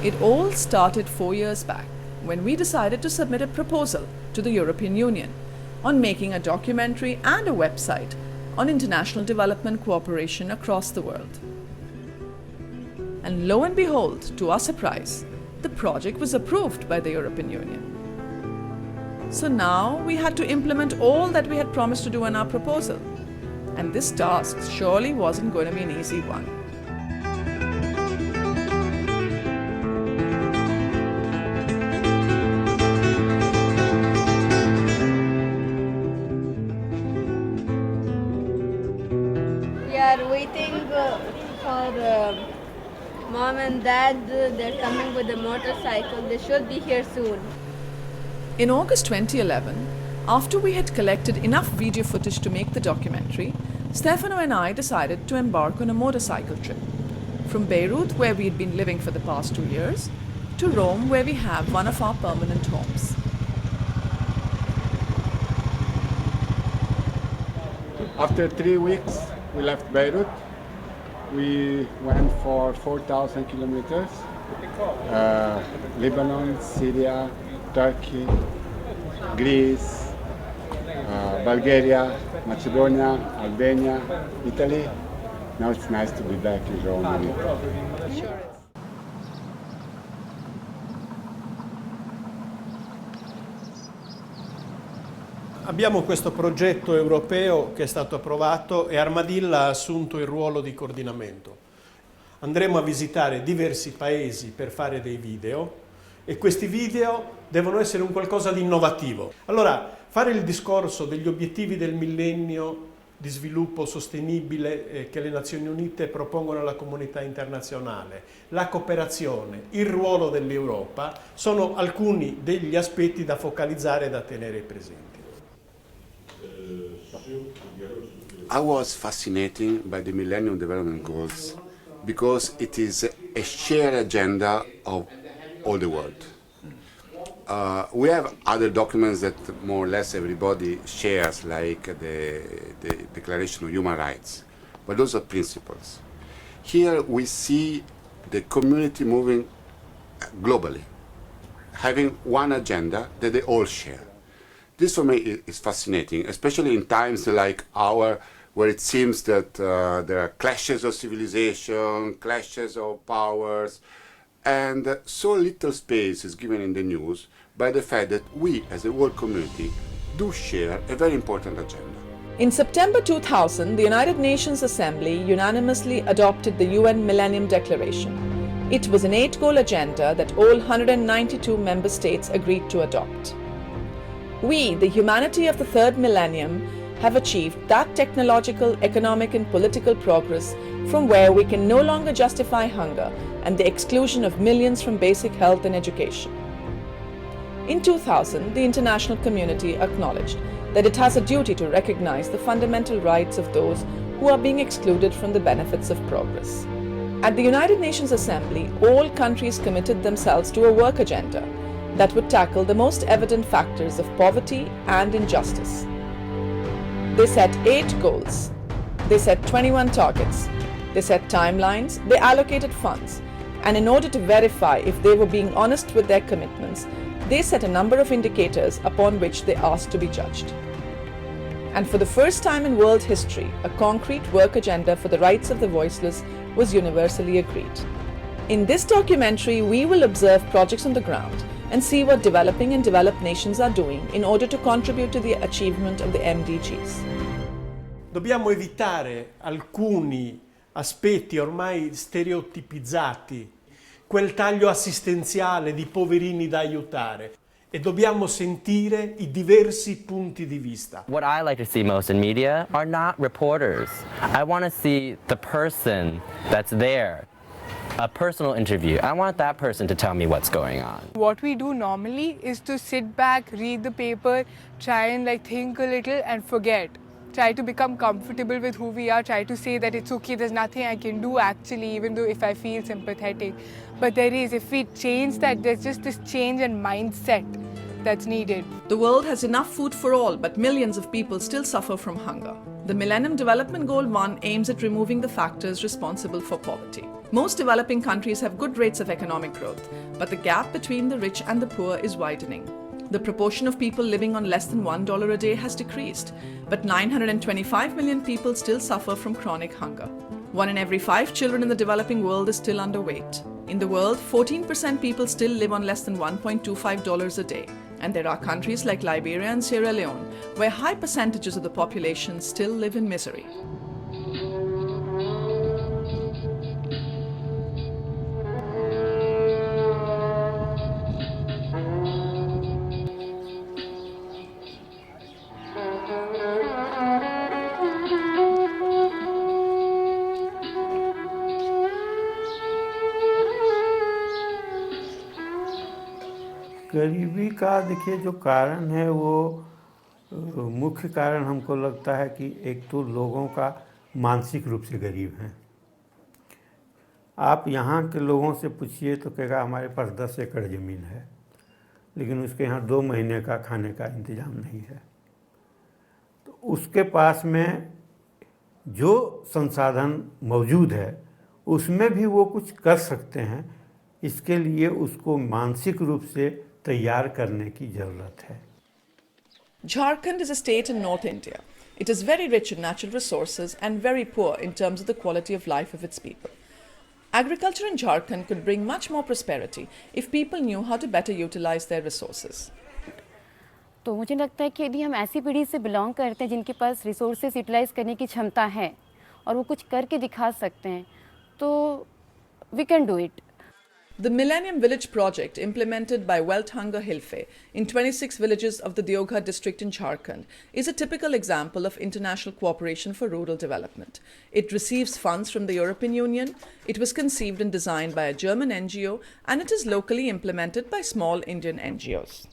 It all started 4 years back when we decided to submit a proposal to the European Union on making a documentary and a website on international development cooperation across the world. And lo and behold, to our surprise, the project was approved by the European Union. So now we had to implement all that we had promised to do in our proposal. And this task surely wasn't going to be an easy one. We are waiting for mom and dad. They're coming with a motorcycle. They should be here soon. In August 2011, after we had collected enough video footage to make the documentary, Stefano and I decided to embark on a motorcycle trip from Beirut, where we had been living for the past 2 years, to Rome, where we have one of our permanent homes. After 3 weeks, we left Beirut. We went for 4,000 kilometers. Lebanon, Syria, Turkey, Greece, Bulgaria, Macedonia, Albania, Italy. Now it's nice to be back in Rome. Sure. Abbiamo questo progetto europeo che è stato approvato e Armadilla ha assunto il ruolo di coordinamento. Andremo a visitare diversi paesi per fare dei video e questi video devono essere un qualcosa di innovativo. Allora, fare il discorso degli obiettivi del millennio di sviluppo sostenibile che le Nazioni Unite propongono alla comunità internazionale, la cooperazione, il ruolo dell'Europa, sono alcuni degli aspetti da focalizzare e da tenere presenti. I was fascinated by the Millennium Development Goals because it is a shared agenda of all the world. We have other documents that more or less everybody shares, like the Declaration of Human Rights, but those are principles. Here we see the community moving globally, having one agenda that they all share. This for me is fascinating, especially in times like our, where it seems that there are clashes of civilization, clashes of powers, and so little space is given in the news by the fact that we as a world community do share a very important agenda. In September 2000, the United Nations Assembly unanimously adopted the UN Millennium Declaration. It was an 8-goal agenda that all 192 member states agreed to adopt. We, the humanity of the third millennium, have achieved that technological, economic and political progress from where we can no longer justify hunger and the exclusion of millions from basic health and education. In 2000, the international community acknowledged that it has a duty to recognize the fundamental rights of those who are being excluded from the benefits of progress. At the United Nations Assembly, all countries committed themselves to a work agenda that would tackle the most evident factors of poverty and injustice. They set 8 goals. They set 21 targets. They set timelines. They allocated funds. And in order to verify if they were being honest with their commitments, they set a number of indicators upon which they asked to be judged. And for the first time in world history, a concrete work agenda for the rights of the voiceless was universally agreed. In this documentary, we will observe projects on the ground and see what developing and developed nations are doing in order to contribute to the achievement of the MDGs. Dobbiamo evitare alcuni aspetti ormai stereotipizzati, quel taglio assistenziale di poverini da aiutare, e dobbiamo sentire i diversi punti di vista. What I like to see most in media are not reporters. I want to see the person that's there. A personal interview. I want that person to tell me what's going on. What we do normally is to sit back, read the paper, try and think a little and forget. Try to become comfortable with who we are, try to say that it's okay, there's nothing I can do actually, even though if I feel sympathetic. But there is, if we change that, there's just this change in mindset that's needed. The world has enough food for all, but millions of people still suffer from hunger. The Millennium Development Goal 1 aims at removing the factors responsible for poverty. Most developing countries have good rates of economic growth, but the gap between the rich and the poor is widening. The proportion of people living on less than $1 a day has decreased, but 925 million people still suffer from chronic hunger. 1 in every 5 children in the developing world is still underweight. In the world, 14% people still live on less than $1.25 a day. And there are countries like Liberia and Sierra Leone where high percentages of the population still live in misery. गरीबी का देखिए जो कारण है वो मुख्य कारण हमको लगता है कि एक तो लोगों का मानसिक रूप से गरीब हैं। आप यहाँ के लोगों से पूछिए तो कहेगा हमारे पास 10 एकड़ ज़मीन है, लेकिन उसके यहाँ 2 महीने का खाने का इंतज़ाम नहीं है। तो उसके पास में जो संसाधन मौजूद है उसमें भी वो कुछ कर सकते हैं, इसके लिए उसको मानसिक रूप से तैयार करने की ज़रूरत है। Jharkhand is a state in North India. It is very rich in natural resources and very poor in terms of the quality of life of its people. Agriculture in Jharkhand could bring much more prosperity if people knew how to better utilize their resources. तो मुझे लगता है कि यदि हम ऐसी पीढ़ी से बिलोंग करते हैं जिनके पास रिसोर्सेज यूटिलाइज करने की क्षमता है और वो कुछ करके दिखा सकते हैं, तो we can do it. The Millennium Village project, implemented by Wealth Hunger Hilfe in 26 villages of the Deoghar district in Jharkhand, is a typical example of international cooperation for rural development. It receives funds from the European Union, it was conceived and designed by a German NGO, and it is locally implemented by small Indian NGOs.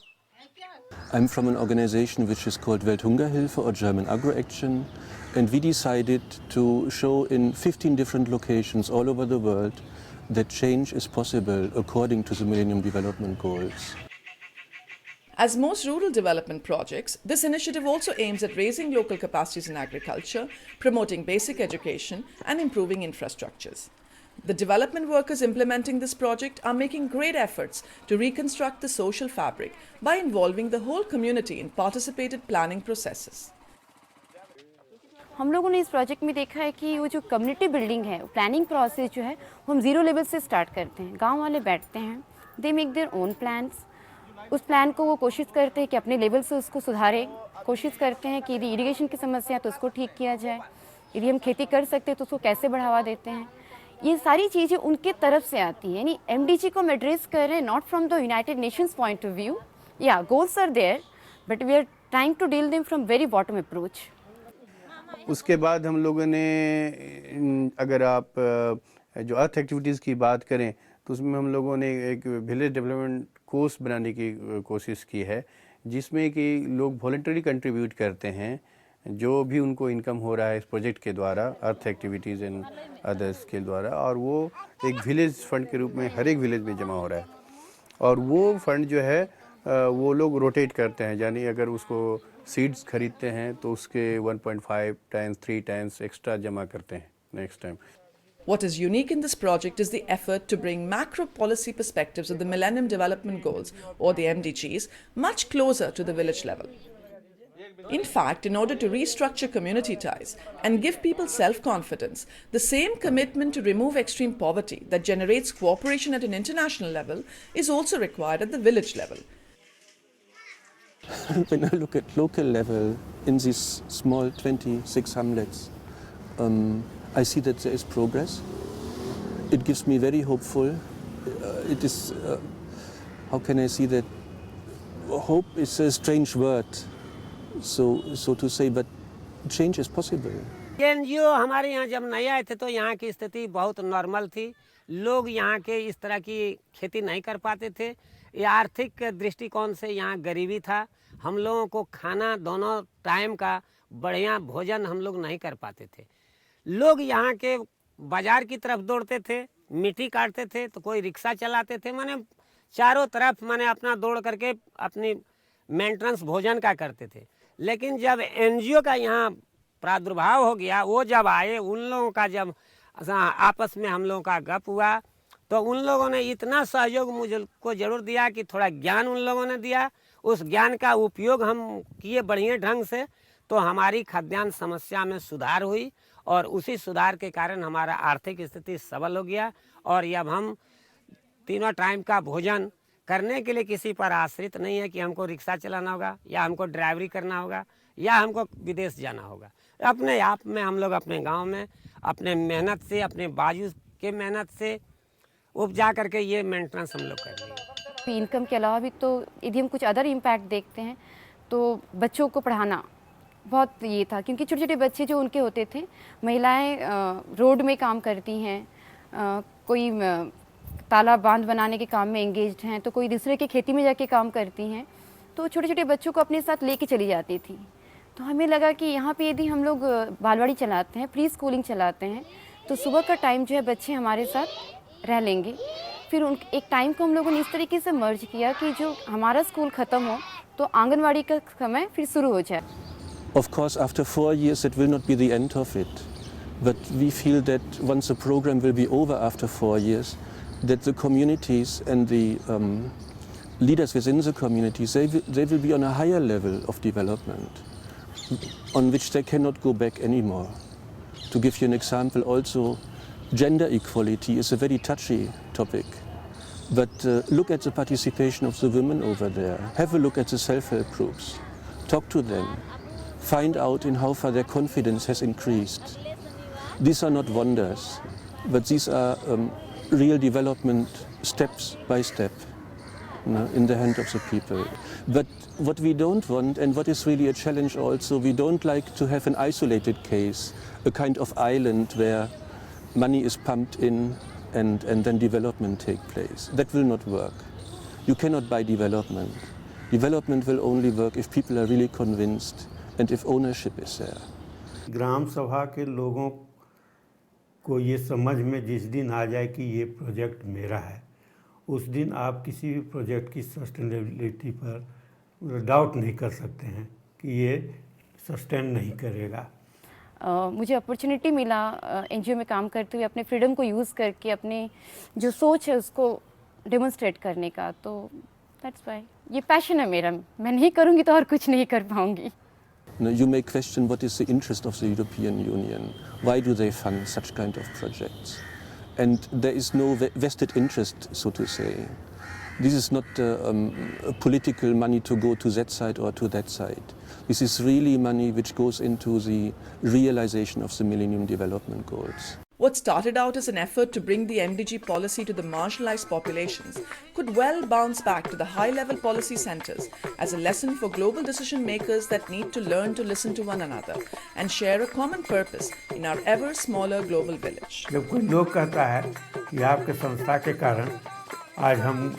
I'm from an organization which is called Welthungerhilfe or German Agro-Action, and we decided to show in 15 different locations all over the world that change is possible according to the Millennium Development Goals. As most rural development projects, this initiative also aims at raising local capacities in agriculture, promoting basic education, and improving infrastructures. The development workers implementing this project are making great efforts to reconstruct the social fabric by involving the whole community in participated planning processes. हम लोगों ने इस project में देखा है कि वो जो कम्युनिटी बिल्डिंग है, प्लानिंग प्रोसेस जो है वो हम 0 लेवल से स्टार्ट करते हैं। गांव वाले बैठते हैं, they make their own plans. उस प्लान को वो कोशिश करते हैं कि अपने लेवल से उसको सुधारें, कोशिश करते हैं कि यदि इरिगेशन की समस्या है तो उसको ठीक किया जाए, यदि हम खेती कर सकते हैं तो उसको कैसे बढ़ावा देते हैं। ये सारी चीज़ें उनके तरफ से आती हैं, यानी MDG को हम एड्रेस कर रहे हैं not from the United Nations point of view. या goals are there but we are trying to deal them from very bottom approach. उसके बाद हम लोगों ने, अगर आप जो अर्थ एक्टिविटीज़ की बात करें तो उसमें हम लोगों ने एक विलेज डेवलपमेंट कोर्स बनाने की कोशिश की है, जिसमें कि लोग वॉलंटरी कंट्रीब्यूट करते हैं जो भी उनको इनकम हो रहा है इस प्रोजेक्ट के द्वारा, अर्थ एक्टिविटीज़ एंड अदर्स के द्वारा, और वो एक विलेज फंड के रूप में हर एक विलेज में जमा हो रहा है। और वो फंड जो है वो लोग रोटेट करते हैं, यानी अगर उसको सीड्स खरीदते हैं तो उसके 1.5 टाइम्स 3 टाइम्स एक्स्ट्रा जमा करते हैं next time. What is unique in this project is the effort to bring macro policy perspectives of the Millennium Development Goals, or the MDGs, much closer to the village level. In fact, in order to restructure community ties and give people self-confidence, the same commitment to remove extreme poverty that generates cooperation at an international level is also required at the village level. When I look at local level in these small 26 hamlets, I see that there is progress. It gives me very hopeful. It is, how can I see that? Hope is a strange word, so to say, but change is possible. NGO हमारे यहाँ जब नए आए थे तो यहाँ की स्थिति बहुत नॉर्मल थी। लोग यहाँ के इस तरह की खेती नहीं कर पाते थे। ये आर्थिक दृष्टिकोण से यहाँ गरीबी था। हम लोगों को खाना दोनों टाइम का बढ़िया भोजन हम लोग नहीं कर पाते थे। लोग यहाँ के बाजार की तरफ दौड़ते थे, मिट्टी काटते थे तो कोई रिक्शा चलाते थे, माने चारों तरफ माने अपना दौड़ करके अपनी मेंटेनेंस भोजन का करते थे। लेकिन जब एनजीओ का यहाँ प्रादुर्भाव हो गया, वो जब आए, उन लोगों का जब आपस में हम लोगों का गप हुआ, तो उन लोगों ने इतना सहयोग मुझको ज़रूर दिया कि थोड़ा ज्ञान उन लोगों ने दिया। उस ज्ञान का उपयोग हम किए बढ़िया ढंग से, तो हमारी खाद्यान्न समस्या में सुधार हुई और उसी सुधार के कारण हमारा आर्थिक स्थिति सबल हो गया। और अब हम तीनों टाइम का भोजन करने के लिए किसी पर आश्रित नहीं है कि हमको रिक्शा चलाना होगा या हमको ड्राइवरी करना होगा या हमको विदेश जाना होगा। अपने आप में हम लोग अपने गांव में अपने मेहनत से, अपने बाजू के मेहनत से उपजा करके ये मेंटेनेंस हम लोग कर रहे हैं। इनकम के अलावा भी तो यदि हम कुछ अदर इम्पैक्ट देखते हैं तो बच्चों को पढ़ाना बहुत ये था, क्योंकि छोटे छोटे बच्चे जो उनके होते थे, महिलाएं रोड में काम करती हैं, कोई तालाब बांध बनाने के काम में एंगेज्ड हैं, तो कोई दूसरे के खेती में जाके काम करती हैं, तो छोटे छोटे बच्चों को अपने साथ लेके चली जाती थी। तो हमें लगा कि यहाँ पे यदि हम लोग बालवाड़ी चलाते हैं, प्री स्कूलिंग चलाते हैं, तो सुबह का टाइम जो है बच्चे हमारे साथ रह लेंगे। फिर एक टाइम को हम लोगों ने इस तरीके से मर्ज किया कि जो हमारा स्कूल ख़त्म हो तो आंगनवाड़ी का समय फिर शुरू हो जाए। Of course, after 4 years, it will not be the end of it. But we feel that once the program will be over after 4 years, that the communities and the leaders within the communities, they will be on a higher level of development, on which they cannot go back anymore. To give you an example, also, gender equality is a very touchy topic. But look at the participation of the women over there. Have a look at the self-help groups. Talk to them. Find out in how far their confidence has increased. These are not wonders, but these are real development steps by step, you know, in the hand of the people. But what we don't want, and what is really a challenge also, we don't like to have an isolated case, a kind of island where money is pumped in and then development take place. That will not work. You cannot buy development. Development will only work if people are really convinced and if ownership is there. ग्राम सभा के लोगों को ये समझ में जिस दिन आ जाए कि ये प्रोजेक्ट मेरा है, उस दिन आप किसी भी प्रोजेक्ट की सस्टेनेबिलिटी पर डाउट नहीं कर सकते हैं कि ये सस्टेन नहीं करेगा। मुझे अपॉर्चुनिटी मिला एनजीओ में काम करते हुए अपने फ्रीडम को यूज़ करके अपने जो सोच है उसको डेमोन्स्ट्रेट करने का, तो दैट्स व्हाई ये पैशन है मेरा। मैं नहीं करूँगी तो और कुछ नहीं कर पाऊँगी। Now, you may question what is the interest of the European Union. Why do they fund such kind of projects? And there is no vested interest, so to say. This is not political money to go to that side or to that side. This is really money which goes into the realization of the Millennium Development Goals. What started out as an effort to bring the MDG policy to the marginalized populations could well bounce back to the high-level policy centers as a lesson for global decision makers that need to learn to listen to one another and share a common purpose in our ever smaller global village. जब कोई लोग कहता है कि आपके संस्था के कारण आज हम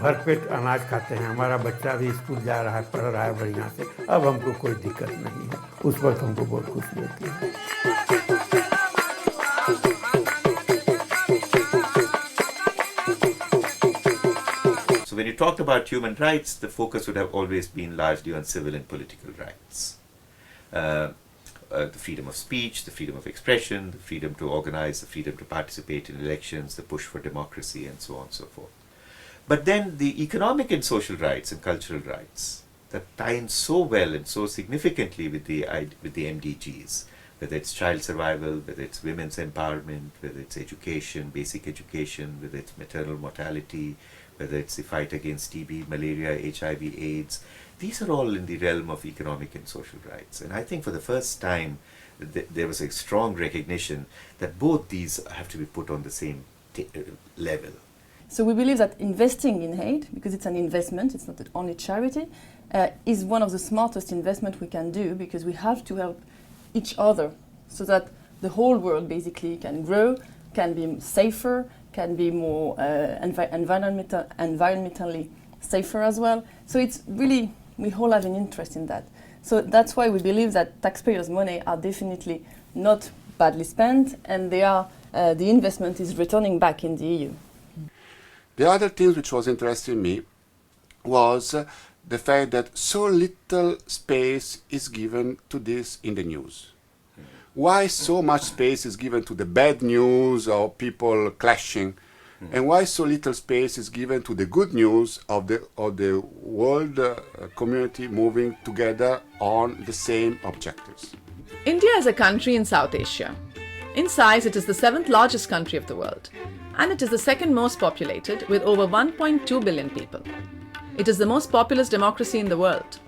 भरपेट अनाज खाते हैं, हमारा बच्चा भी स्कूल जा रहा है, पढ़ रहा है बढ़िया से, अब हमको कोई दिक्कत नहीं है, उस पर हमको बहुत खुशी होती है। So when you talked about human rights, the focus would have always been largely on civil and political rights. The freedom of speech, the freedom of expression, the freedom to organize, the freedom to participate in elections, the push for democracy, and so on and so forth. But then the economic and social rights and cultural rights that tie in so well and so significantly with the MDGs, whether it's child survival, whether it's women's empowerment, whether it's education, basic education, whether it's maternal mortality, whether it's the fight against TB, malaria, HIV, AIDS, these are all in the realm of economic and social rights. And I think for the first time there was a strong recognition that both these have to be put on the same level. So we believe that investing in aid, because it's an investment, it's not only charity, is one of the smartest investments we can do, because we have to help each other so that the whole world basically can grow, can be safer, can be more environmentally safer as well. So it's really, we all have an interest in that. So that's why we believe that taxpayers' money are definitely not badly spent, and they are, the investment is returning back in the EU. The other thing which was interesting me was the fact that so little space is given to this in the news. Why so much space is given to the bad news or people clashing, and why so little space is given to the good news of the world community moving together on the same objectives? India is a country in South Asia. In size, it is the 7th largest country of the world, and it is the 2nd most populated with over 1.2 billion people. It is the most populous democracy in the world.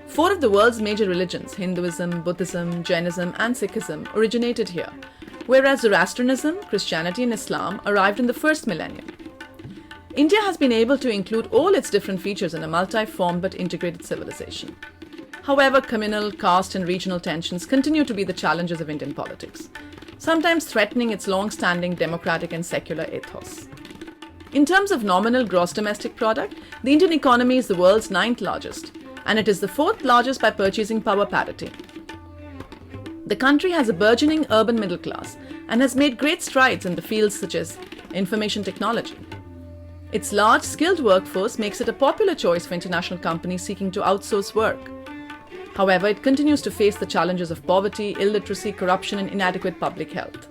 4 of the world's major religions, Hinduism, Buddhism, Jainism and Sikhism, originated here, whereas Zoroastrianism, Christianity and Islam arrived in the first millennium. India has been able to include all its different features in a multi-form but integrated civilization. However, communal, caste and regional tensions continue to be the challenges of Indian politics, sometimes threatening its long-standing democratic and secular ethos. In terms of nominal gross domestic product, the Indian economy is the world's 9th largest, and it is the 4th largest by purchasing power parity. The country has a burgeoning urban middle class and has made great strides in the fields such as information technology. Its large skilled workforce makes it a popular choice for international companies seeking to outsource work. However, it continues to face the challenges of poverty, illiteracy, corruption and inadequate public health.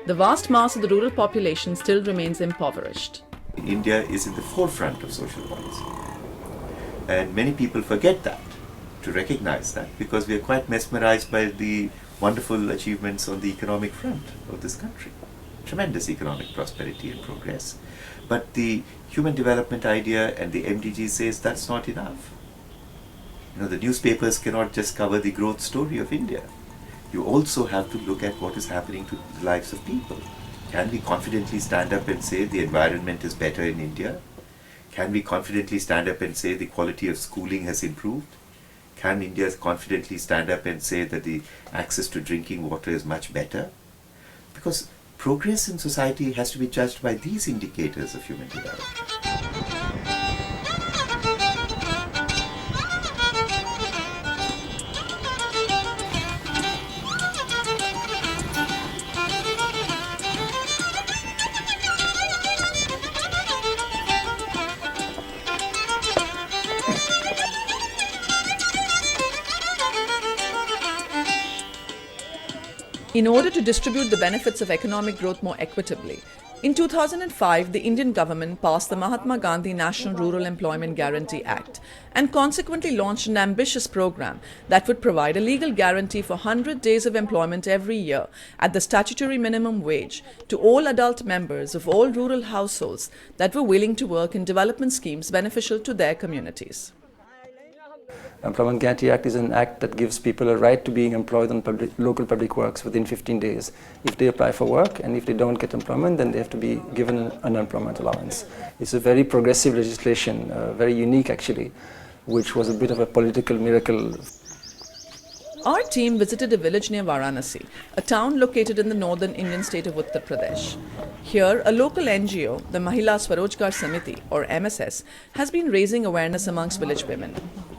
The vast mass of the rural population still remains impoverished. India is in the forefront of social policy. And many people forget that, to recognize that, because we are quite mesmerized by the wonderful achievements on the economic front of this country. Tremendous economic prosperity and progress. But the human development idea and the MDG says that's not enough. You know, the newspapers cannot just cover the growth story of India. You also have to look at what is happening to the lives of people. Can we confidently stand up and say the environment is better in India? Can we confidently stand up and say the quality of schooling has improved? Can India confidently stand up and say that the access to drinking water is much better? Because progress in society has to be judged by these indicators of human development. In order to distribute the benefits of economic growth more equitably, in 2005, the Indian government passed the Mahatma Gandhi National Rural Employment Guarantee Act and consequently launched an ambitious program that would provide a legal guarantee for 100 days of employment every year at the statutory minimum wage to all adult members of all rural households that were willing to work in development schemes beneficial to their communities. Employment Guarantee Act is an act that gives people a right to being employed on local public works within 15 days. If they apply for work and if they don't get employment, then they have to be given an unemployment allowance. It's a very progressive legislation, very unique actually, which was a bit of a political miracle. Our team visited a village near Varanasi, a town located in the northern Indian state of Uttar Pradesh. Here, a local NGO, the Mahila Swarojgar Samiti, or MSS, has been raising awareness amongst village women,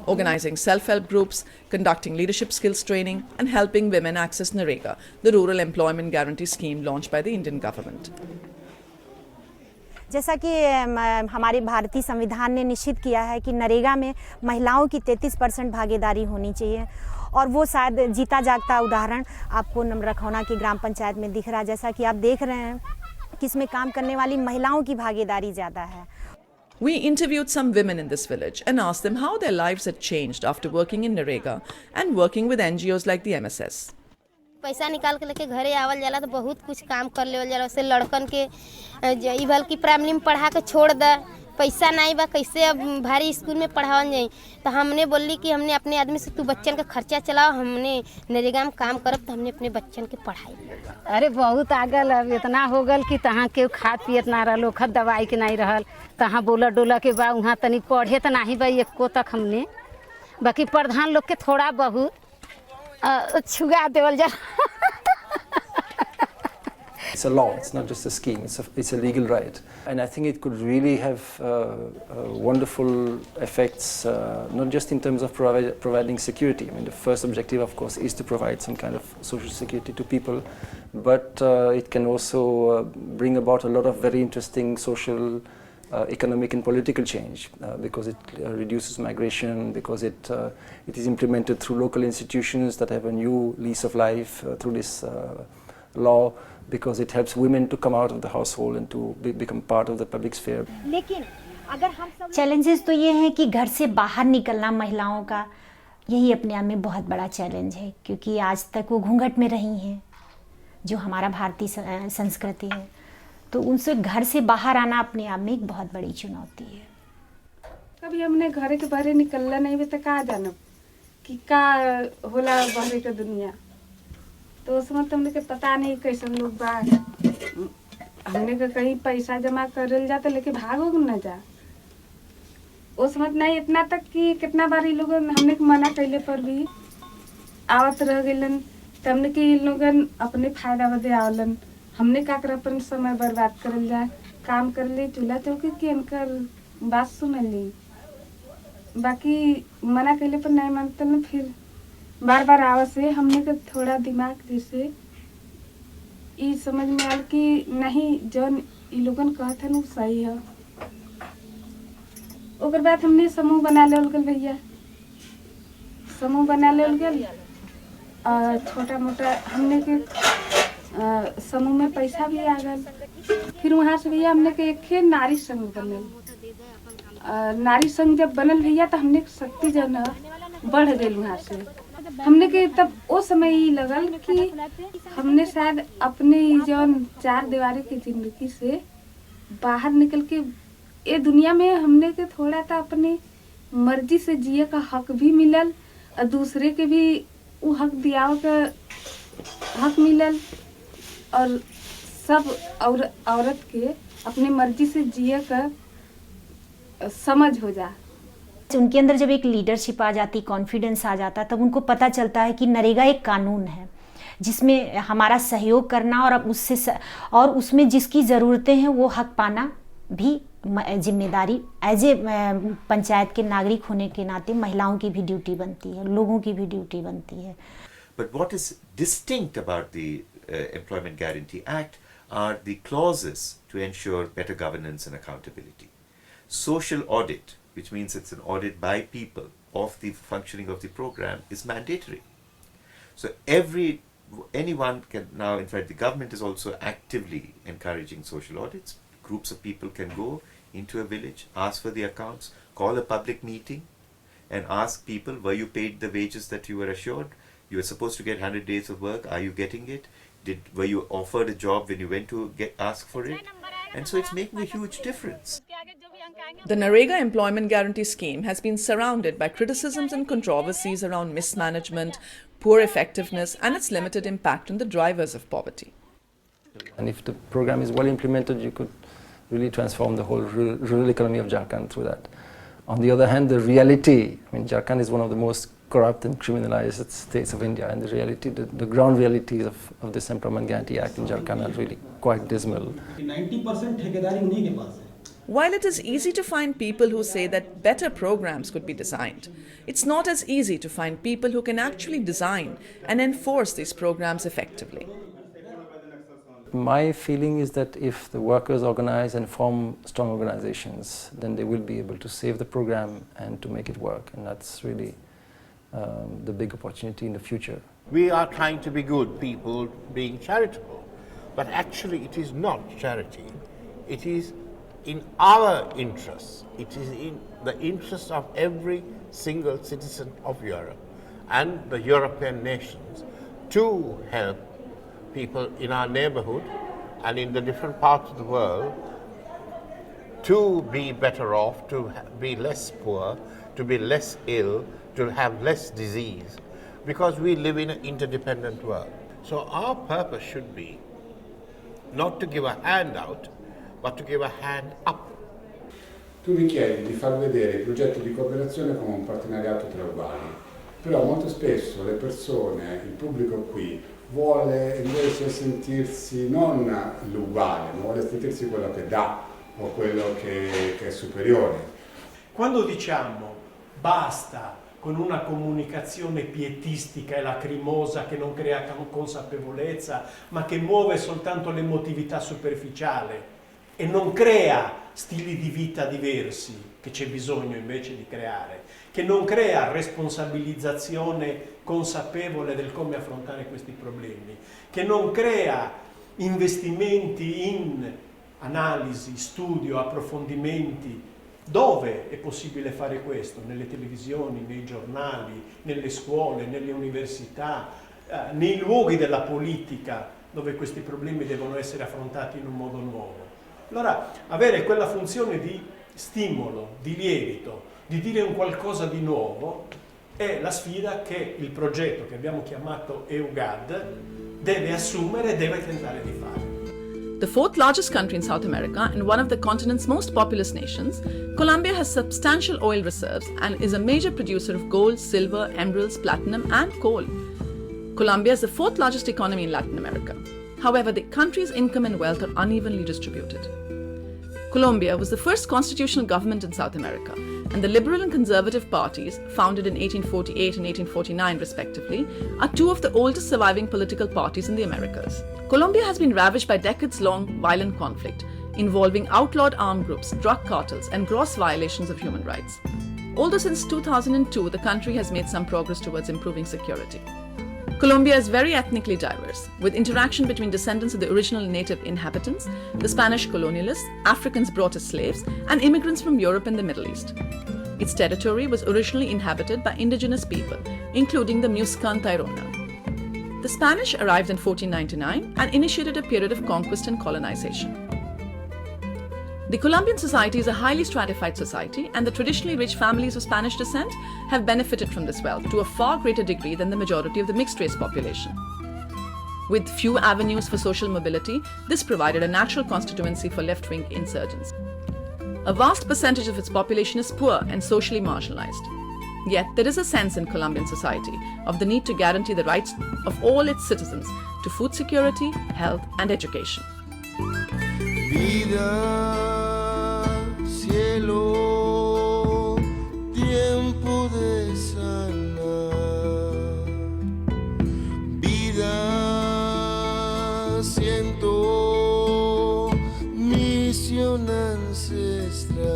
organizing self-help groups, conducting leadership skills training, and helping women access NREGA, the Rural Employment Guarantee Scheme launched by the Indian government. जैसा कि हमारे भारतीय संविधान ने निश्चित किया है कि नरेगा में महिलाओं की 33% भागीदारी होनी चाहिए और वो शायद जीता जागता उदाहरण आपको नमरखौना की ग्राम पंचायत में दिख रहा है। जैसा कि आप देख रहे हैं कि इसमें काम करने वाली महिलाओं की भागीदारी ज़्यादा है। We interviewed some women in this village and asked them how their lives had changed after working in NREGA and working with NGOs like the MSS. पैसा निकाल के लेके घरे आवल जाला तो बहुत कुछ काम कर लेवल जाला। उससे लड़कन के ई भल की प्राइमरी में पढ़ा के छोड़ दा, पैसा नहीं बा कैसे अब भारी स्कूल में पढ़ावन जाई। तो हमने बोली कि हमने अपने आदमी से तू बच्चन का खर्चा चलाओ, हमने नरेगा में काम करब तो हमने अपने बच्चन के पढ़ाई। अरे बहुत आगल अब इतना हो गल कि तहाँ के खाद पियत ना रहल, खत दवाई के नहीं रहल, तहाँ बोला डोला के बा वहाँ तनी पढ़े तो नहीं बा एको तक हमने, बाकी प्रधान लोग के थोड़ा बहुत छुगा देवल जा। It's a law, it's not just a scheme, it's a legal right. And I think it could really have wonderful effects, not just in terms of providing security. I mean, the first objective, of course, is to provide some kind of social security to people, but it can also bring about a lot of very interesting social economic and political change because it reduces migration, because it is implemented through local institutions that have a new lease of life through this law, because it helps women to come out of the household and to become part of the public sphere. लेकिन अगर हम सब challenges तो ये हैं कि घर से बाहर निकलना महिलाओं का यही अपने आप में बहुत बड़ा चैलेंज है, क्योंकि आज तक वो घूंघट में रही हैं, जो हमारा भारतीय संस्कृति है, तो उनसे घर से बाहर आना अपने आप में एक बहुत बड़ी चुनौती है। कभी हमने घर के बाहर निकलना नहीं बता कहाँ जाना कि का होला बाहर का दुनिया, तो उसमें तुमने के पता नहीं कैसे लोग बाहर हमने का कहीं पैसा जमा करल जाता लेके भागो न जा, उसमें नहीं इतना तक कि कितना बार लोग हमने मना कैले पर भी आवत रह गलन, तमने के लोगन अपने फायदा बदे आवलन, हमने का कर अपन समय बर्बाद करल जाए, काम कर ली चूल्हा चौकी के इनकर बात सुन ली, बाकी मना कैले पर नहीं मानते न, फिर बार बार आवाज से हमने का थोड़ा दिमाग जैसे ये समझ में आल कि नहीं जो ये लोगन कहते न सही है। ओकर बाद हमने समूह बना ले भैया, समूह बना ले छोटा मोटा हमने के समूह में पैसा भी आ गल, फिर वहाँ से भैया हमने के एक नारी संघ बनल, नारी संघ जब बनल भैया तो हमने शक्ति जो न बढ़ गई वहाँ से, हमने के तब वो समय ही लगल कि हमने शायद अपने जो 4 दीवारी की जिंदगी से बाहर निकल के ये दुनिया में हमने के थोड़ा सा अपनी मर्जी से जिए का हक भी मिलल और दूसरे के भी वो हक दियाव का हक मिलल, और सब औरत के अपनी मर्जी से जिए का समझ हो जा। उनके अंदर जब एक लीडरशिप आ जाती, कॉन्फिडेंस आ जाता, तब उनको पता चलता है कि नरेगा एक कानून है जिसमें हमारा सहयोग करना और अब उसमें जिसकी ज़रूरतें हैं वो हक पाना भी जिम्मेदारी एज ए पंचायत के नागरिक होने के नाते महिलाओं की भी ड्यूटी बनती है, लोगों की भी ड्यूटी बनती है। But what is distinct about the Employment Guarantee Act are the clauses to ensure better governance and accountability. Social audit, which means it's an audit by people of the functioning of the program, is mandatory. So anyone can now, in fact the government is also actively encouraging social audits. Groups of people can go into a village, ask for the accounts, call a public meeting and ask people, were you paid the wages that you were assured? You were supposed to get 100 days of work, are you getting it? Were you offered a job when you went to ask for it? And so it's making a huge difference. The Narega Employment Guarantee Scheme has been surrounded by criticisms and controversies around mismanagement, poor effectiveness and its limited impact on the drivers of poverty. And if the program is well implemented, you could really transform the whole rural economy of Jharkhand through that. On the other hand, the reality, I mean, Jharkhand is one of the most corrupt and criminalized states of India, and the reality, the ground realities of this Employment Guarantee Act in Jharkhand are really quite dismal. 90% ठेकेदारी उन्हीं के पास है। While it is easy to find people who say that better programs could be designed, it's not as easy to find people who can actually design and enforce these programs effectively. My feeling is that if the workers organize and form strong organizations, then they will be able to save the program and to make it work, and that's really the big opportunity in the future. We are trying to be good people being charitable, but actually it is not charity. It is in our interests. It is in the interest of every single citizen of Europe and the European nations to help people in our neighborhood and in the different parts of the world to be better off, to be less poor, to be less ill, to have less disease, because we live in an interdependent world. So our purpose should be not to give a hand out, but to give a hand up. Tu mi chiedi di far vedere i progetti di cooperazione come un partenariato tra uguali, però molto spesso le persone, il pubblico qui, vuole invece sentirsi non l'uguale, ma vuole sentirsi quello che dà o quello che è superiore. Quando diciamo basta con una comunicazione pietistica e lacrimosa che non crea consapevolezza, ma che muove soltanto l'emotività superficiale e non crea stili di vita diversi che c'è bisogno invece di creare, che non crea responsabilizzazione consapevole del come affrontare questi problemi, che non crea investimenti in analisi, studio, approfondimenti. Dove è possibile fare questo? Nelle televisioni, nei giornali, nelle scuole, nelle università, nei luoghi della politica dove questi problemi devono essere affrontati in un modo nuovo. Allora, avere quella funzione di stimolo, di lievito, di dire un qualcosa di nuovo è la sfida che il progetto che abbiamo chiamato EUGAD deve assumere e deve tentare di fare. The fourth largest country in South America and one of the continent's most populous nations, Colombia has substantial oil reserves and is a major producer of gold, silver, emeralds, platinum, and coal. Colombia is the fourth largest economy in Latin America. However, the country's income and wealth are unevenly distributed. Colombia was the first constitutional government in South America, and the liberal and conservative parties, founded in 1848 and 1849 respectively, are two of the oldest surviving political parties in the Americas. Colombia has been ravaged by decades-long violent conflict involving outlawed armed groups, drug cartels, and gross violations of human rights. Although since 2002, the country has made some progress towards improving security. Colombia is very ethnically diverse, with interaction between descendants of the original native inhabitants, the Spanish colonialists, Africans brought as slaves, and immigrants from Europe and the Middle East. Its territory was originally inhabited by indigenous people, including the Muscan Tairona. The Spanish arrived in 1499 and initiated a period of conquest and colonization. The Colombian society is a highly stratified society, and the traditionally rich families of Spanish descent have benefited from this wealth to a far greater degree than the majority of the mixed-race population. With few avenues for social mobility, this provided a natural constituency for left-wing insurgents. A vast percentage of its population is poor and socially marginalized. Yet there is a sense in Colombian society of the need to guarantee the rights of all its citizens to food security, health, and education. Vida, cielo, tiempo de sanar. Vida, siento misión ancestral.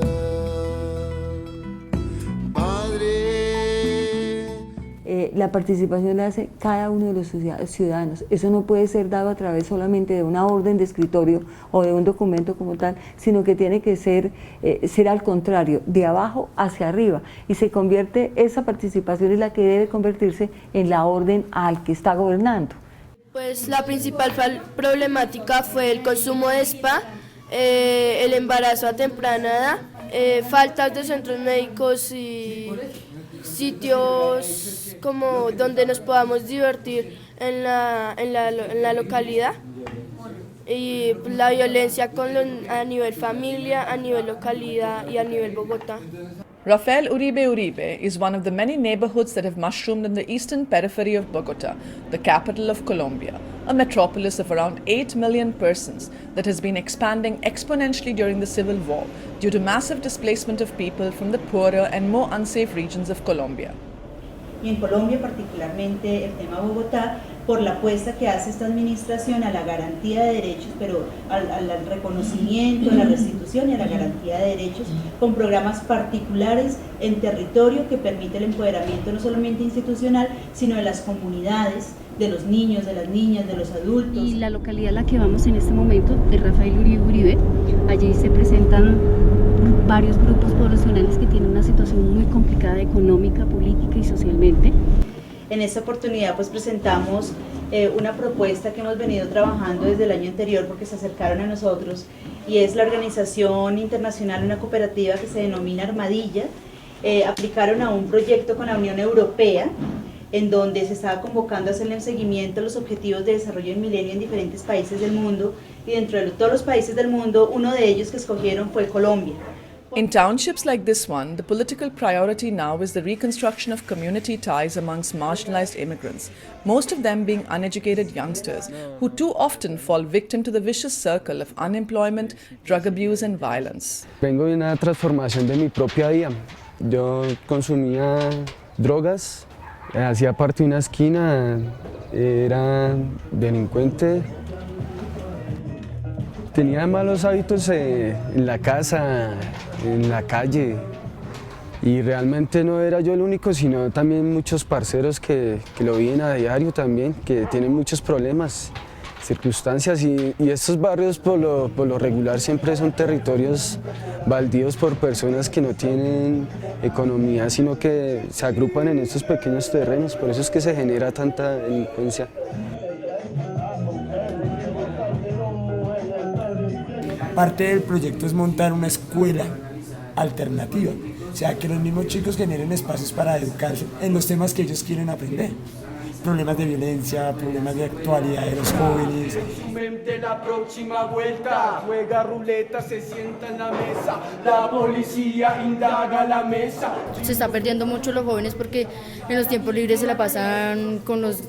La participación la hace cada uno de los ciudadanos. Eso no puede ser dado a través solamente de una orden de escritorio o de un documento como tal, sino que tiene que ser al contrario, de abajo hacia arriba, y se convierte, esa participación es la que debe convertirse en la orden al que está gobernando. Pues la principal problemática fue el consumo de spa, el embarazo a temprana edad, faltas de centros médicos y sitios como donde nos podamos divertir en la localidad, y la violencia a nivel familia, a nivel localidad y a nivel Bogotá. Rafael Uribe is one of the many neighborhoods that have mushroomed in the eastern periphery of Bogotá, the capital of Colombia, a metropolis of around 8 million persons that has been expanding exponentially during the civil war due to massive displacement of people from the poorer and more unsafe regions of Colombia. Y en Colombia particularmente el tema Bogotá, por la apuesta que hace esta administración a la garantía de derechos, pero al reconocimiento, a la restitución y a la garantía de derechos, con programas particulares en territorio que permite el empoderamiento no solamente institucional, sino de las comunidades, de los niños, de las niñas, de los adultos. Y la localidad a la que vamos en este momento es Rafael Uribe. Allí se presentan varios grupos poblacionales que tienen una situación muy complicada económica, política y socialmente. En esta oportunidad pues presentamos una propuesta que hemos venido trabajando desde el año anterior porque se acercaron a nosotros, y es la organización internacional, una cooperativa que se denomina Armadilla. Aplicaron a un proyecto con la Unión Europea en donde se estaba convocando a hacerle un seguimiento a los objetivos de desarrollo del milenio en diferentes países del mundo, y dentro de todos los países del mundo, uno de ellos que escogieron fue Colombia. In townships like this one, the political priority now is the reconstruction of community ties amongst marginalized immigrants, most of them being uneducated youngsters who too often fall victim to the vicious circle of unemployment, drug abuse and violence. Vengo de una transformación de mi propia vida. Yo consumía drogas, hacía parte de una esquina, era delincuente. Tenía malos hábitos en la casa, en la calle, y realmente no era yo el único, sino también muchos parceros que lo viven a diario también, que tienen muchos problemas, circunstancias, y estos barrios por lo regular siempre son territorios baldíos por personas que no tienen economía, sino que se agrupan en estos pequeños terrenos, por eso es que se genera tanta delincuencia. Parte del proyecto es montar una escuela alternativa, o sea, que los mismos chicos generen espacios para educarse en los temas que ellos quieren aprender. Problemas de violencia, problemas de actualidad de los jóvenes. La próxima vuelta, juega ruleta, se sienta en la mesa, la policía indaga la mesa. Se está perdiendo mucho los jóvenes porque en los tiempos libres se la pasan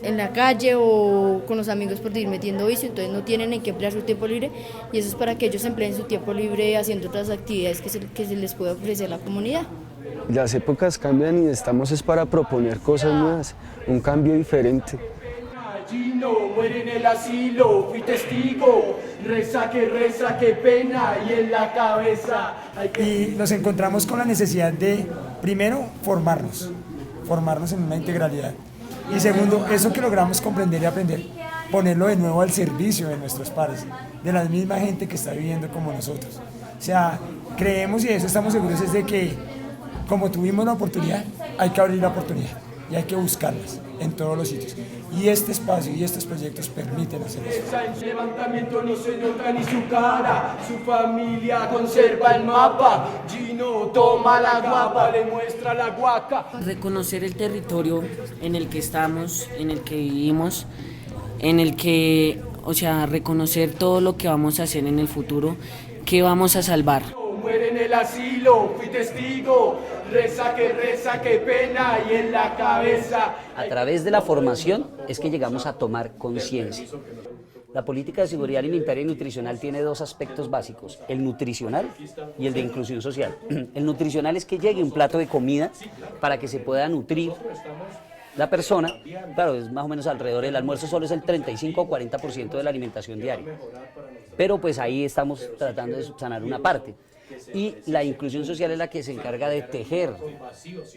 en la calle o con los amigos por ir metiendo vicio, entonces no tienen en qué emplear su tiempo libre, y eso es para que ellos empleen su tiempo libre haciendo otras actividades que se les puede ofrecer a la comunidad. Las épocas cambian y estamos es para proponer cosas nuevas, un cambio diferente. Muere en el asilo, fui testigo, reza, qué pena, y en la cabeza. Y nos encontramos con la necesidad de, primero, formarnos en una integralidad. Y segundo, eso que logramos comprender y aprender, ponerlo de nuevo al servicio de nuestros pares, de la misma gente que está viviendo como nosotros. O sea, creemos y de eso estamos seguros es de que, como tuvimos la oportunidad, hay que abrir la oportunidad y hay que buscarlas en todos los sitios. Y este espacio y estos proyectos permiten hacer eso. En levantamiento no se nota ni su cara, su familia conserva el mapa. Gino toma la guapa, le muestra la guaca. Reconocer el territorio en el que estamos, en el que vivimos, en el que, o sea, reconocer todo lo que vamos a hacer en el futuro, que vamos a salvar. Muere en el asilo, fui testigo, reza, qué pena, y en la cabeza. A través de la formación es que llegamos a tomar conciencia. La política de seguridad alimentaria y nutricional tiene dos aspectos básicos, el nutricional y el de inclusión social. El nutricional es que llegue un plato de comida para que se pueda nutrir la persona. Claro, es más o menos alrededor del almuerzo, solo es el 35 o 40% de la alimentación diaria. Pero pues ahí estamos tratando de subsanar una parte. Y la inclusión social es la que se encarga de tejer,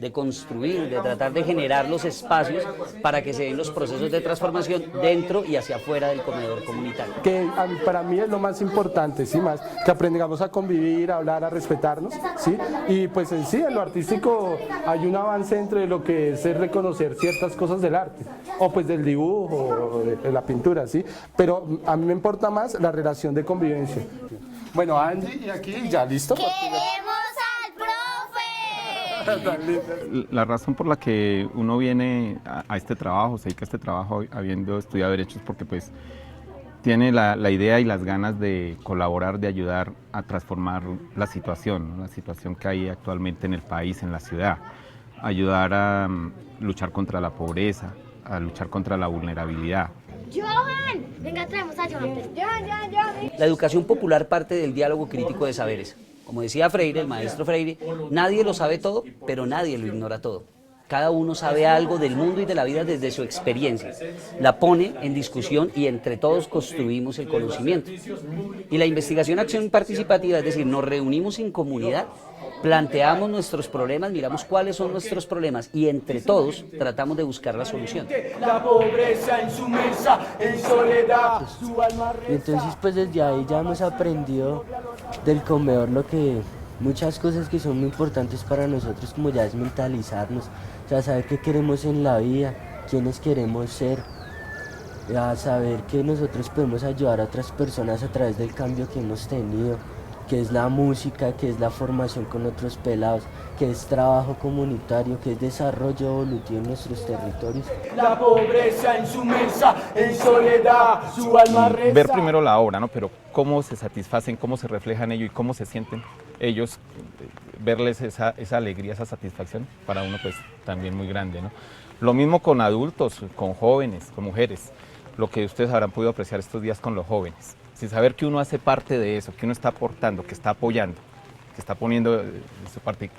de construir, de tratar de generar los espacios para que se den los procesos de transformación dentro y hacia afuera del comedor comunitario. Que para mí es lo más importante, ¿sí? Más que aprendamos a convivir, a hablar, a respetarnos, ¿sí? Y pues en sí, en lo artístico hay un avance entre lo que es reconocer ciertas cosas del arte, o pues del dibujo, o de la pintura, ¿sí? Pero a mí me importa más la relación de convivencia. Bueno, Angie, y aquí ya listo. ¡Queremos al profe! La razón por la que uno viene a este trabajo, se dedica a este trabajo habiendo estudiado Derecho, es porque pues tiene la idea y las ganas de colaborar, de ayudar a transformar la situación, ¿no? La situación que hay actualmente en el país, en la ciudad. Ayudar a luchar contra la pobreza, a luchar contra la vulnerabilidad. ¡Johan! Venga, traemos a Johan. La educación popular parte del diálogo crítico de saberes. Como decía Freire, el maestro Freire, nadie lo sabe todo, pero nadie lo ignora todo. Cada uno sabe algo del mundo y de la vida desde su experiencia. La pone en discusión y entre todos construimos el conocimiento. Y la investigación-acción participativa, es decir, nos reunimos en comunidad, planteamos nuestros problemas, miramos cuáles son nuestros problemas y entre todos tratamos de buscar la solución. La pobreza en su mesa, en soledad, su alma reza. Entonces pues desde ahí ya hemos aprendido del comedor muchas cosas que son muy importantes para nosotros, como ya es mentalizarnos, o sea, saber qué queremos en la vida, quiénes queremos ser, a saber que nosotros podemos ayudar a otras personas a través del cambio que hemos tenido, que es la música, que es la formación con otros pelados, que es trabajo comunitario, que es desarrollo evolutivo en nuestros territorios. La pobreza en su mesa, en soledad, su alma reza. Ver primero la obra, ¿no? Pero cómo se satisfacen, cómo se reflejan ellos y cómo se sienten ellos, verles esa alegría, esa satisfacción, para uno pues también muy grande, ¿no? Lo mismo con adultos, con jóvenes, con mujeres, lo que ustedes habrán podido apreciar estos días con los jóvenes. Sin saber que uno hace parte de eso, que uno está aportando, que está apoyando, que está poniendo su parte,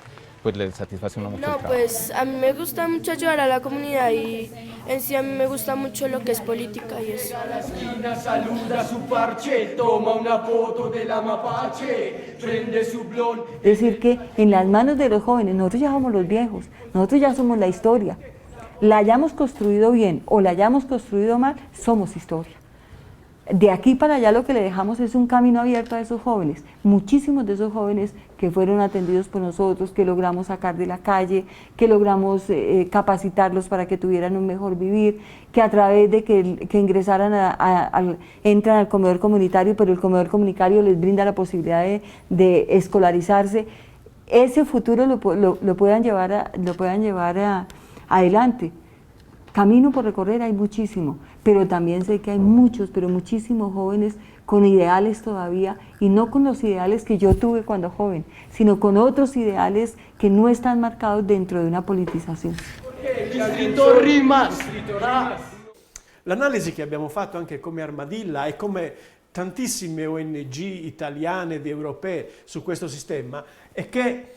pues le satisface uno mucho el No, trabajo. pues a mí me gusta mucho ayudar a la comunidad y en sí a mí me gusta mucho lo que es política y eso. A la esquina saluda su parche, toma una foto de la mapache, prende su blon. Es decir, que en las manos de los jóvenes, nosotros ya somos los viejos, nosotros ya somos la historia. La hayamos construido bien o la hayamos construido mal, somos historia. De aquí para allá lo que le dejamos es un camino abierto a esos jóvenes, muchísimos de esos jóvenes que fueron atendidos por nosotros, que logramos sacar de la calle, que logramos capacitarlos para que tuvieran un mejor vivir, que a través de que ingresaran entran al comedor comunitario, pero el comedor comunitario les brinda la posibilidad de escolarizarse, ese futuro lo puedan llevar adelante. Camino por recorrer hay muchísimo, pero también sé que hay muchos, pero muchísimos jóvenes con ideales todavía, y no con los ideales que yo tuve cuando joven, sino con otros ideales que no están marcados dentro de una politizazione. L'analisi che abbiamo fatto anche come Armadilla e come tantissime ONG italiane ed europee su questo sistema è che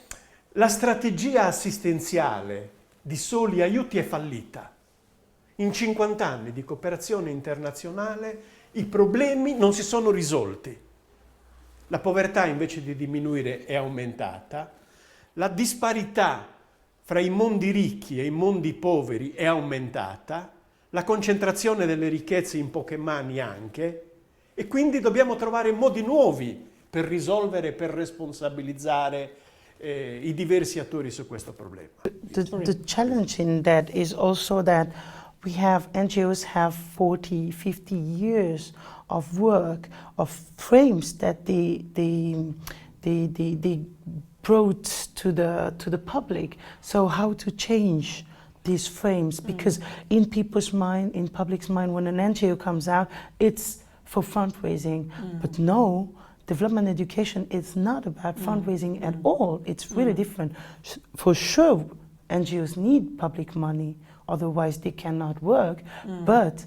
la strategia assistenziale di soli aiuti è fallita. In 50 anni di cooperazione internazionale i problemi non si sono risolti. La povertà invece di diminuire è aumentata, la disparità fra i mondi ricchi e i mondi poveri è aumentata, la concentrazione delle ricchezze in poche mani anche, e quindi dobbiamo trovare modi nuovi per risolvere, per responsabilizzare i diversi attori su questo problema. The challenge in that is also that we have NGOs have 40, 50 years of work, of frames that they brought to the public. So how to change these frames? Because in people's mind, in public's mind, when an NGO comes out, it's for fundraising. But no, development education is not about fundraising at all. It's really different. For sure, NGOs need public money, otherwise they cannot work. But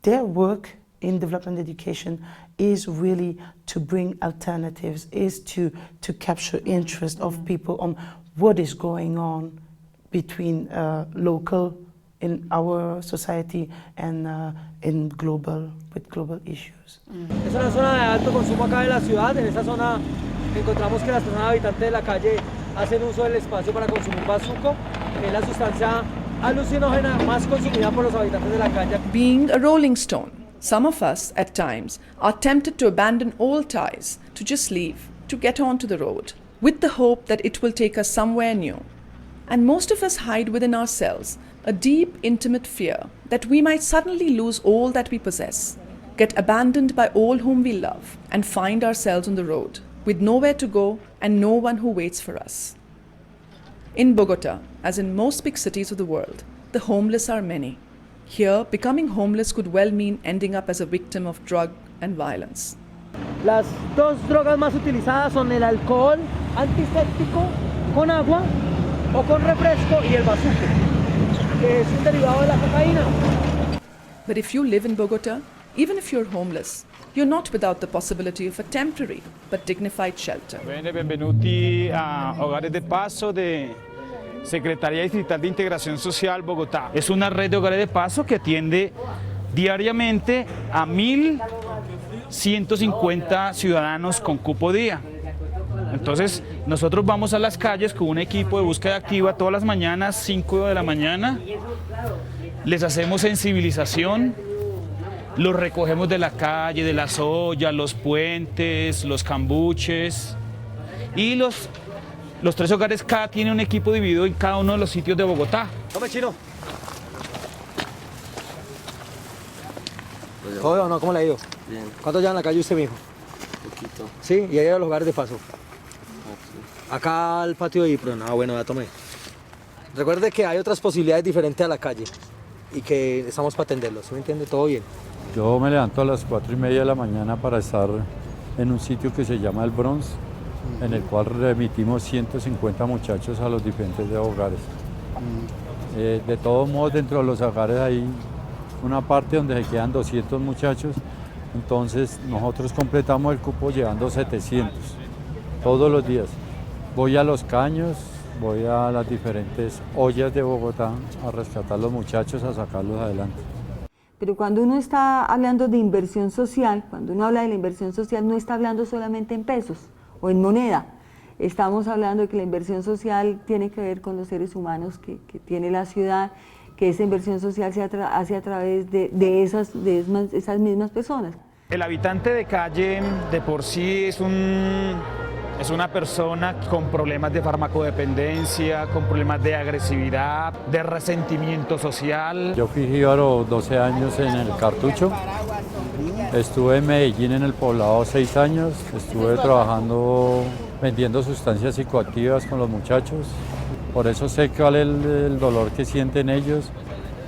their work in development education is really to bring alternatives, is to capture interest of people on what is going on between local in our society and in global, with global issues. Es una zona de alto consumo acá en la ciudad. En esta zona encontramos que las personas habitantes de la calle hacen uso del espacio para consumir bazuco, que es la sustancia alucinógena más consumida por los habitantes de la calle. Being a rolling stone, some of us, at times, are tempted to abandon all ties, to just leave, to get onto the road, with the hope that it will take us somewhere new. And most of us hide within ourselves a deep, intimate fear that we might suddenly lose all that we possess, get abandoned by all whom we love, and find ourselves on the road, with nowhere to go and no one who waits for us. In Bogota, as in most big cities of the world, the homeless are many. Here, becoming homeless could well mean ending up as a victim of drug and violence. Las dos drogas más utilizadas son el alcohol antiséptico con agua o con refresco y el bazuco, que es un derivado de la cocaína. But if you live in Bogota, even if you're homeless, you're not without the possibility of a temporary but dignified shelter. Bene, benvenuti a Hogares de Paso de Secretaría Distrital de Integración Social Bogotá. Es una red de hogares de paso que atiende diariamente a 1.150 ciudadanos con cupo día. Entonces, nosotros vamos a las calles con un equipo de búsqueda activa todas las mañanas, 5 de la mañana. Les hacemos sensibilización, los recogemos de la calle, de las ollas, los puentes, los cambuches. Y los 3 hogares cada tiene un equipo dividido en cada uno de los sitios de Bogotá. Tome, chino. ¿Todo o no? ¿Cómo le ha ido? Bien. ¿Cuánto lleva en la calle usted, mijo? Poquito. Sí, y ahí a los hogares de paso. Acá al patio de Ipron. Ah, bueno, ya tomé. Recuerde que hay otras posibilidades diferentes a la calle y que estamos para atenderlos, ¿sí me entiende? Todo bien. Yo me levanto a las 4:30 de la mañana para estar en un sitio que se llama El Bronx, en el cual remitimos 150 muchachos a los diferentes hogares. De todos modos, dentro de los hogares hay una parte donde se quedan 200 muchachos, entonces nosotros completamos el cupo llevando 700 todos los días. Voy a los caños, voy a las diferentes ollas de Bogotá a rescatar a los muchachos, a sacarlos adelante. Pero cuando uno está hablando de inversión social, cuando uno habla de la inversión social, no está hablando solamente en pesos o en moneda. Estamos hablando de que la inversión social tiene que ver con los seres humanos que tiene la ciudad, que esa inversión social se hace a través de esas mismas personas. El habitante de calle de por sí es una persona con problemas de farmacodependencia, con problemas de agresividad, de resentimiento social. Yo fui jíbaro 12 años en el Cartucho, estuve en Medellín en el Poblado 6 años, estuve trabajando vendiendo sustancias psicoactivas con los muchachos, por eso sé cuál es el dolor que sienten ellos,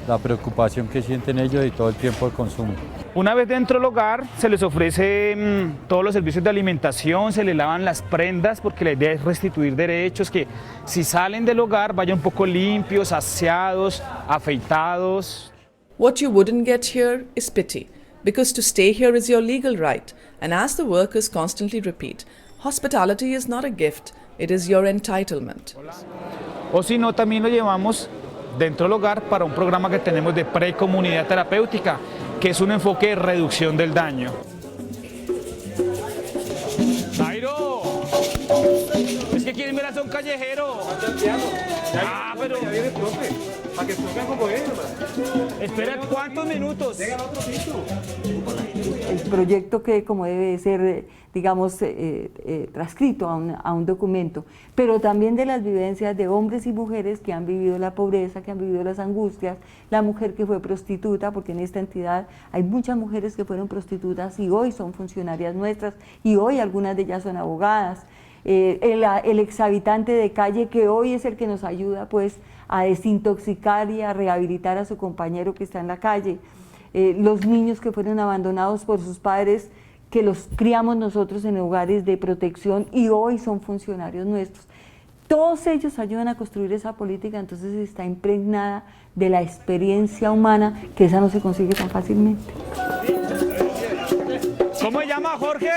la preocupación que sienten ellos y todo el tiempo de consumo. Una vez dentro del hogar se les ofrece todos los servicios de alimentación, se les lavan las prendas porque la idea es restituir derechos, que si salen del hogar vayan un poco limpios, aseados, afeitados. What you wouldn't get here is pity, because to stay here is your legal right, and as the workers constantly repeat, hospitality is not a gift, it is your entitlement. O si no, también lo llevamos dentro del hogar para un programa que tenemos de precomunidad terapéutica, que es un enfoque de reducción del daño. ¡Jairo! Es que quieren ver a un callejero. Ah, pero... Ya viene el profe, para que toquen como él, hermano. Espera, ¿cuántos minutos? Llegan a otro piso. El proyecto que como debe ser, digamos, transcrito a un documento, pero también de las vivencias de hombres y mujeres que han vivido la pobreza, que han vivido las angustias, la mujer que fue prostituta, porque en esta entidad hay muchas mujeres que fueron prostitutas y hoy son funcionarias nuestras y hoy algunas de ellas son abogadas, el exhabitante de calle que hoy es el que nos ayuda pues a desintoxicar y a rehabilitar a su compañero que está en la calle, los niños que fueron abandonados por sus padres, que los criamos nosotros en hogares de protección y hoy son funcionarios nuestros. Todos ellos ayudan a construir esa política, entonces está impregnada de la experiencia humana, que esa no se consigue tan fácilmente. ¿Cómo se llama, Jorge?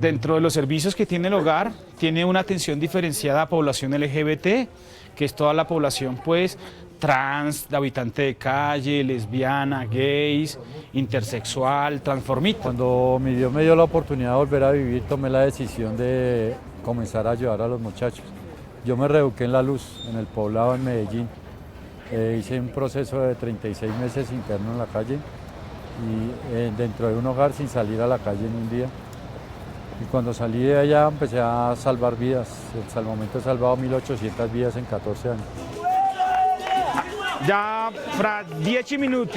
Dentro de los servicios que tiene el hogar, tiene una atención diferenciada a población LGBT, que es toda la población pues trans, habitante de calle, lesbiana, gays, intersexual, transformista. Cuando mi Dios me dio la oportunidad de volver a vivir, tomé la decisión de comenzar a ayudar a los muchachos. Yo me reeduqué en La Luz, en el Poblado, en Medellín. Hice un proceso de 36 meses interno en la calle y dentro de un hogar sin salir a la calle en un día. Y cuando salí de allá empecé a salvar vidas. Hasta el momento he salvado 1.800 vidas en 14 años. Ya fra 10 minutos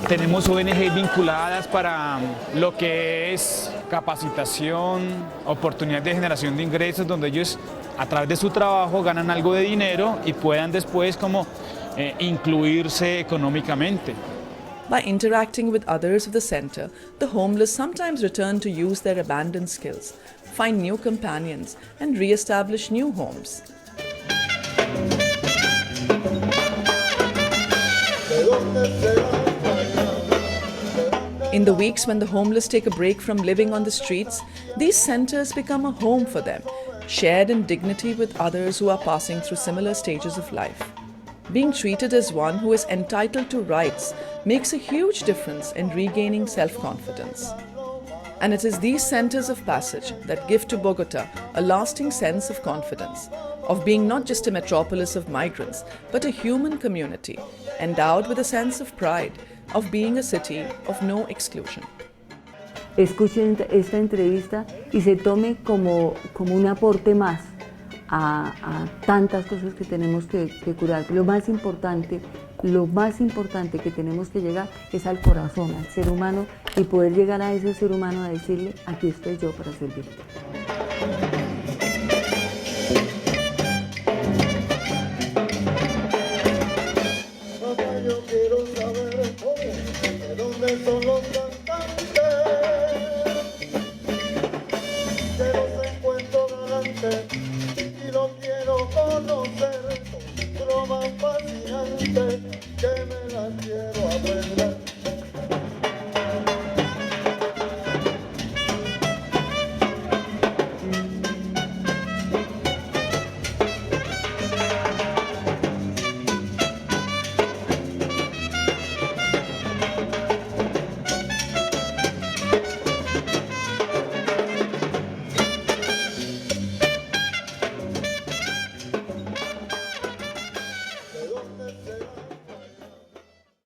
tenemos ONG vinculadas para lo que es capacitación, oportunidad de generación de ingresos, donde ellos a través de su trabajo ganan algo de dinero y puedan después como incluirse económicamente. By interacting with others of the center, the homeless sometimes return to use their abandoned skills, find new companions, and re-establish new homes. In the weeks when the homeless take a break from living on the streets, these centers become a home for them, shared in dignity with others who are passing through similar stages of life. Being treated as one who is entitled to rights makes a huge difference in regaining self-confidence. And it is these centers of passage that give to Bogota a lasting sense of confidence, of being not just a metropolis of migrants, but a human community, endowed with a sense of pride, of being a city of no exclusion. Escuchen esta entrevista y se tome como un aporte más a tantas cosas que tenemos que curar. Lo más importante que tenemos que llegar es al corazón, al ser humano, y poder llegar a ese ser humano a decirle, aquí estoy yo para servirte. Yo quiero saber de dónde son los